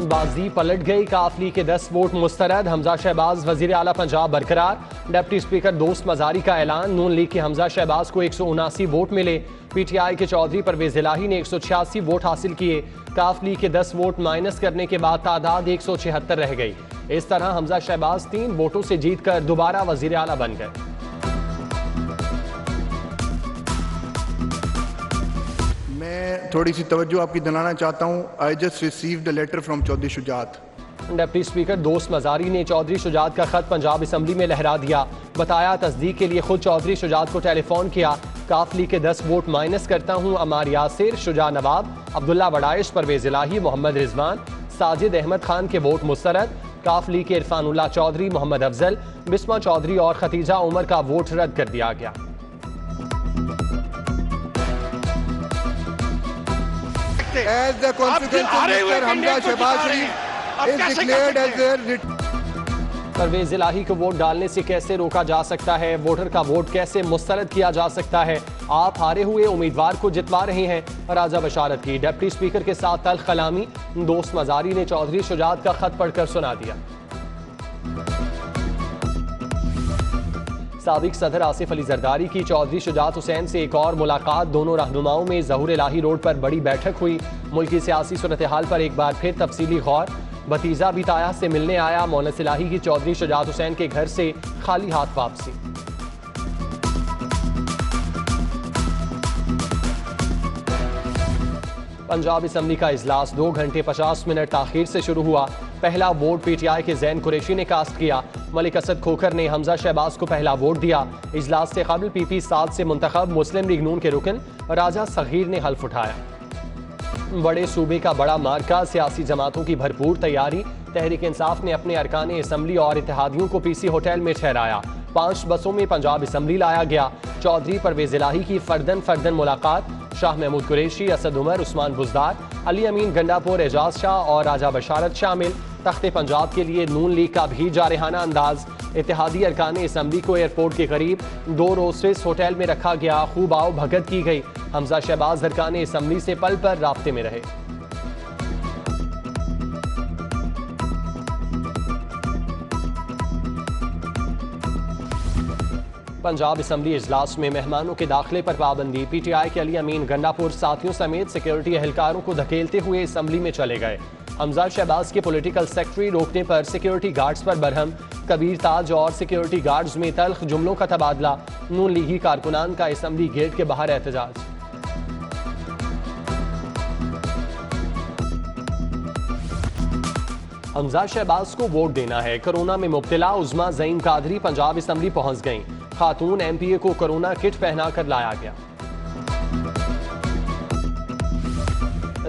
बाजी पलट गई, काफली के 10 वोट मुस्तरद। हमजा शहबाज वजीर आला पंजाब बरकरार। डिप्टी स्पीकर दोस्त मजारी का ऐलान। नून लीग के हमजा शहबाज को 179 वोट मिले। PTI के चौधरी परवेज इलाही ने 186 वोट हासिल किए। काफली के 10 वोट माइनस करने के बाद तादाद 176 रह गई। इस तरह हमजा शहबाज 3 वोटों से जीतकर दोबारा वजीर आला बन गए। मैं थोड़ी सी तवज्जो आपकी दिलाना चाहता हूँ। I just received a letter from Chaudhry Shujaat. Deputy speaker Dost Mazari ने चौधरी शुजात का खत पंजाब असम्बली में लहरा दिया। बताया तस्दीक के लिए खुद चौधरी शुजात को टेलीफोन किया। काफली के 10 वोट माइनस करता हूँ। अमार यासिर, शुजा नवाब, अब्दुल्ला वडाइश, परवेज इलाही, मोहम्मद रिजवान, साजिद अहमद खान के वोट मुस्तरद। काफली के इरफानुल्लाह चौधरी, मोहम्मद अफजल, बिस्मा चौधरी और खतीजा उमर का वोट रद्द कर दिया गया। As the consequence of Mr. Hamza Shehbaz Sharif is declared as a Parvez इलाही को वोट डालने से कैसे रोका जा सकता है? वोटर का वोट कैसे मुस्तरद किया जा सकता है? आप हारे हुए उम्मीदवार को जितवा रहे हैं। राजा बशारत की डिप्टी स्पीकर के साथ तल्ख कलामी। दोस्त मजारी ने चौधरी शुजात का खत पढ़कर सुना दिया। साबिक सदर आसिफ अली जरदारी की चौधरी शुजात हुसैन से एक और मुलाकात। दोनों रहनुमाओं में ज़हूर इलाही रोड पर बड़ी बैठक हुई। मुल्की सियासी सूरत हाल पर एक बार फिर तफसीली गौर। भतीजा भी ताया से मिलने आया। मोनस इलाही की चौधरी शुजात हुसैन के घर से खाली हाथ वापसी। पंजाब असम्बली का इजलास 2 घंटे 50 मिनट ताखीर से शुरू हुआ। पहला वोट PTI के जैन कुरैशी ने कास्ट किया। मलिक असद खोखर ने हमजा शहबाज को पहला वोट दिया। इजलास से कबल PP 7 से मुंतखब मुस्लिम लीग नून के रुकन राजा सगीर ने हल्फ उठाया। बड़े सूबे का बड़ा मार्का, सियासी जमातों की भरपूर तैयारी। तहरीक इंसाफ ने अपने अरकान असम्बली और इत्तेहादियों को PC होटल में ठहराया। 5 बसों में पंजाब असम्बली लाया गया। चौधरी परवेज इलाही की फर्दन मुलाकात। शाह महमूद कुरैशी, असद उमर, उस्मान बुजदार, अली अमीन गंडापुर, एजाज शाह और राजा बशारत शामिल। तख्ते पंजाब के लिए नून लीग का भी जारहाना अंदाज। इत्तेहादी अरकान असम्बली को एयरपोर्ट के करीब 2 रोस्टेस होटल में रखा गया। खूब आओ भगत की गई। हमजा शहबाज अरकान असम्बली से पल पर राब्ते में रहे। पंजाब असम्बली इजलास में मेहमानों के दाखिले पर पाबंदी। PTI के अली अमीन गंडापुर साथियों समेत सिक्योरिटी एहलकारों को धकेलते हुए असम्बली में चले गए। हमजा शहबाज के पॉलिटिकल सेक्रेटरी रोकने पर सिक्योरिटी गार्ड्स पर बरहम। कबीर ताज और सिक्योरिटी गार्ड्स में तल्ख जुमलों का तबादला। नून लीगी कारकुनान का असम्बली गेट के बाहर एहतजाज। हमजा शहबाज को वोट देना है। कोरोना में मुब्तला उज़मा ज़ईन कादरी पंजाब असम्बली पहुंच गईं। खातून MPA को कोरोना किट पहनाकर लाया गया।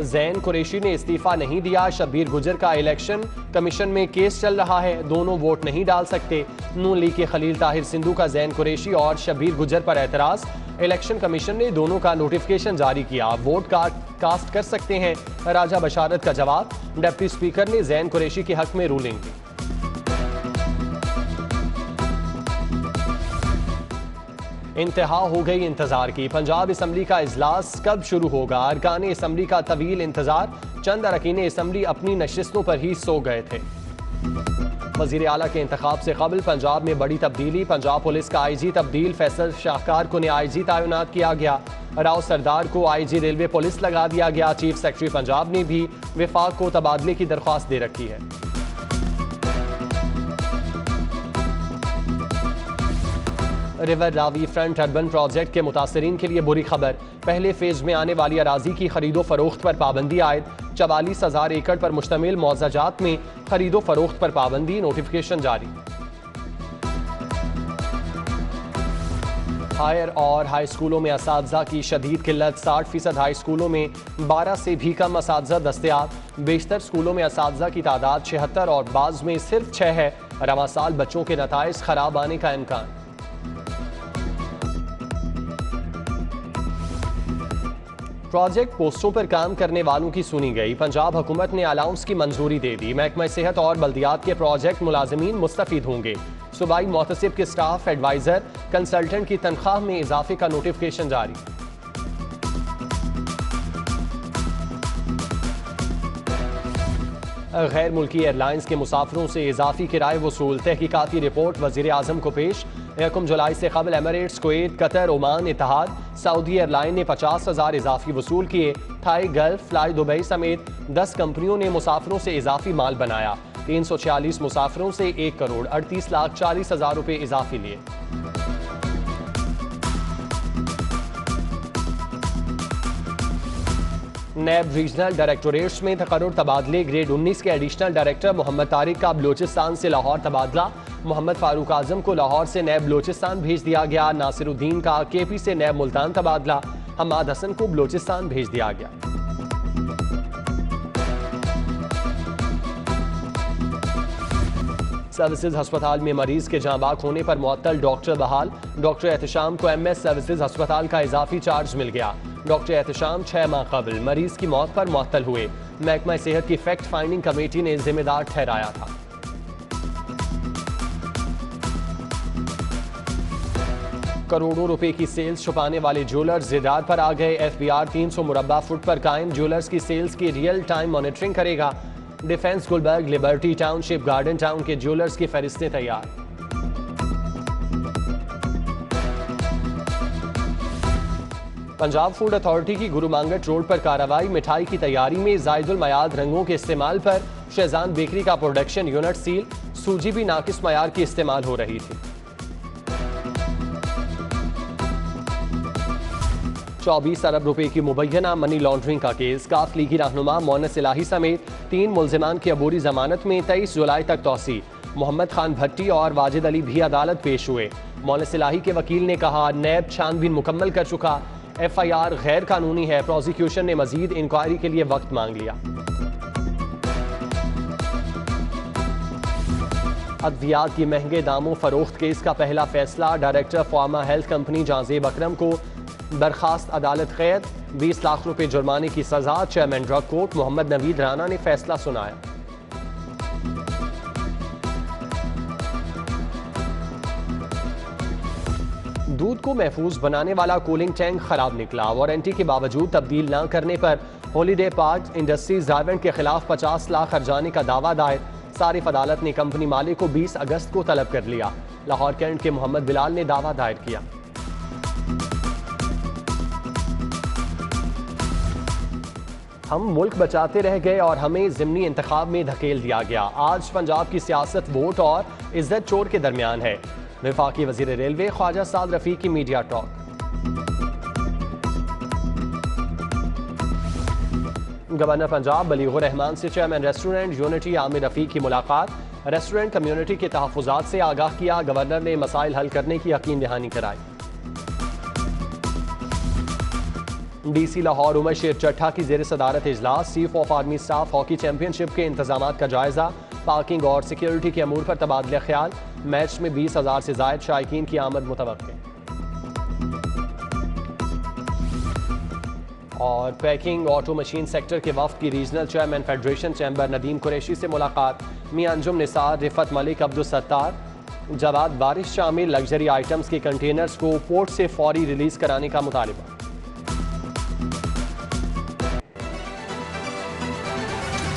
जैन कुरैशी ने इस्तीफा नहीं दिया। शब्बीर गुजर का इलेक्शन कमीशन में केस चल रहा है। दोनों वोट नहीं डाल सकते। नून लीग के खलील ताहिर सिंधु का जैन कुरैशी और शब्बीर गुजर पर एतराज। इलेक्शन कमीशन ने दोनों का नोटिफिकेशन जारी किया। वोट कास्ट कर सकते हैं। राजा बशारत का जवाब। डिप्टी स्पीकर ने जैन कुरैशी के हक में रूलिंग दी। इंतहा हो गई इंतजार की। पंजाब असम्बली का इजलास कब शुरू होगा? अरकान असम्बली का तवील इंतजार। चंद अरकान असम्बली अपनी नशिस्तों पर ही सो गए थे। वजीर आला के इंतखाब से कबल पंजाब में बड़ी तब्दीली। पंजाब पुलिस का IG तब्दील। फैसल शाहकार को IG तैनात किया गया। राव सरदार को IG रेलवे पुलिस लगा दिया गया। चीफ सेक्रेटरी पंजाब ने भी विफाक को तबादले की दरख्वास्त दे रखी है। River Ravi front urban project के मुतासरीन के लिए बुरी खबर। पहले फेज में आने वाली अराजी की खरीदो फरोख्त पर पाबंदी आयद। 44,000 एकड़ पर मुश्तमिल मौजाजात में खरीदो फरोख्त पर पाबंदी। नोटिफिकेशन जारी। हायर और हाई स्कूलों में असातिज़ा की शदीद किल्लत। 60% हाई स्कूलों में 12 से भी कम असातिज़ा दस्तयाब। बेशतर स्कूलों में असातिज़ा की तादाद 76 और बाज़ में सिर्फ 6 है। रवां साल बच्चों के नताइज खराब आने का इम्कान। प्रोजेक्ट पोस्टों पर काम करने वालों की सुनी गई। पंजाब हुकूमत ने अलाउंस की मंजूरी दे दी। महकमा सेहत और बल्दियात के प्रोजेक्ट मुलाजमीन मुस्तफीद होंगे। सूबाई मोहतसिब के स्टाफ, एडवाइजर, कंसल्टेंट की तनख्वाह में इजाफे का नोटिफिकेशन जारी। गैर मुल्की एयरलाइंस के मुसाफिरों से इजाफी किराए वसूल। तहकीकाती रिपोर्ट वजीर आजम को पेश। 1 जुलाई से कबल Emirates, Kuwait, Qatar, Oman, Etihad, Saudi airline ने 50,000 इजाफी वसूल किए। थाई, गल्फ, फ्लाई दुबई समेत 10 कंपनियों ने मुसाफिरों से इजाफी माल बनाया। 346 मुसाफिरों से 1,38,40,000 रुपये इजाफी लिए। नैब रीजनल डायरेक्टोरेट्स में तकर्रुर तबादले। ग्रेड 19 के एडिशनल डायरेक्टर मोहम्मद तारिक का बलोचिस्तान से लाहौर तबादला। मोहम्मद फारूक आजम को लाहौर से नैब बलोचिस्तान भेज दिया गया। नासिरुद्दीन का केपी से नैब मुल्तान तबादला। हम्माद हसन को बलोचिस्तान भेज दिया गया। सर्विसेज अस्पताल में मरीज के जाँ बाक होने पर मुअत्तल डॉक्टर बहाल। डॉक्टर एहतशाम को MS सर्विसेज अस्पताल का इजाफी चार्ज मिल गया। डॉक्टर एहतशाम 6 माह कबल मरीज की मौत पर मुअत्तल हुए। महकमा सेहत की फैक्ट फाइंडिंग कमेटी ने जिम्मेदार ठहराया था। करोड़ों रुपए की सेल्स छुपाने वाले ज्वेलर्स जिदार पर आ गए। FBI 300 मुरब्बा फुट पर कायम। ज्वेलर्स की सेल्स की रियल टाइम मॉनिटरिंग करेगा। Defence, Gulberg, Liberty Township, Garden Town के ज्वेलर्स की फहरिस्तें तैयार। पंजाब फूड अथॉरिटी की गुरु मांगट रोड पर कार्रवाई। मिठाई की तैयारी में जायदुल मयाद रंगों के इस्तेमाल पर शहजान बेकरी का प्रोडक्शन यूनिट सील। सूजी भी नाकिस मयार की इस्तेमाल हो रही थी। 24 अरब रुपए की मुबैना मनी लॉन्ड्रिंग का केस। काफ लीगी रहनुमा मोनस इलाही समेत 3 मुल्जिमान की अबूरी जमानत में 23 जुलाई तक तौसी। मोहम्मद खान भट्टी और वाजिद अली भी अदालत पेश हुए। मोनस इलाही के वकील ने कहा, नैब छानबीन मुकम्मल कर चुका। FIR गैर कानूनी है। प्रोसिक्यूशन ने मजीद इंक्वायरी के लिए वक्त मांग लिया। अद्वियात की महंगे दामों फरोख्त केस का पहला फैसला। डायरेक्टर फार्मा हेल्थ कंपनी जाजेब अकरम को बर्खास्त, अदालत कैद। 20 लाख रुपए जुर्माने की सजा। Chairman drug court Mohammad Naveed Rana ने फैसला सुनाया। दूध को महफूज बनाने वाला कूलिंग टैंक खराब निकला। वारंटी के बावजूद तब्दील न करने पर हॉलीडे पार्क इंडस्ट्रीज डायवेंट के खिलाफ 50 लाख खर्चाने का दावा दायर। सारिफ अदालत ने कंपनी मालिक को 20 अगस्त को तलब कर लिया। लाहौर कैंट के मोहम्मद बिलाल ने दावा दायर किया। हम मुल्क बचाते रह गए और हमें ज़िमनी इंतखाब में धकेल दिया गया। आज पंजाब की सियासत वोट और इज्जत चोर के दरमियान है। वफाकी वजीर रेलवे ख्वाजा साद रफीक की media talk. Governor Punjab Baleeghur Rehman से chairman restaurant unity Aamir Rafique की मुलाकात। रेस्टोरेंट कम्युनिटी के तहफ़्फ़ुज़ात से आगाह किया। गवर्नर ने मसाइल हल करने की यकीन दहानी कराई। DC लाहौर उमर शेर चट्ठा की ज़ेर सदारत इजलास। Chief of army staff hockey championship के इंतजामात का जायजा। पार्किंग और सिक्योरिटी के अमूर पर तबादला ख्याल। मैच में 20,000 से जायद शायकीन की आमद मुतवक्के। और पैकिंग ऑटो मशीन सेक्टर के वफ्द की regional chairman federation chamber Nadeem Qureshi से मुलाकात। मियां अंजुम निसार, रिफत मलिक, अब्दुल सत्तार। जवाद बारिश शामिल लग्जरी आइटम्स के कंटेनर्स को पोर्ट से फौरी रिलीज कराने का मुतालिबा।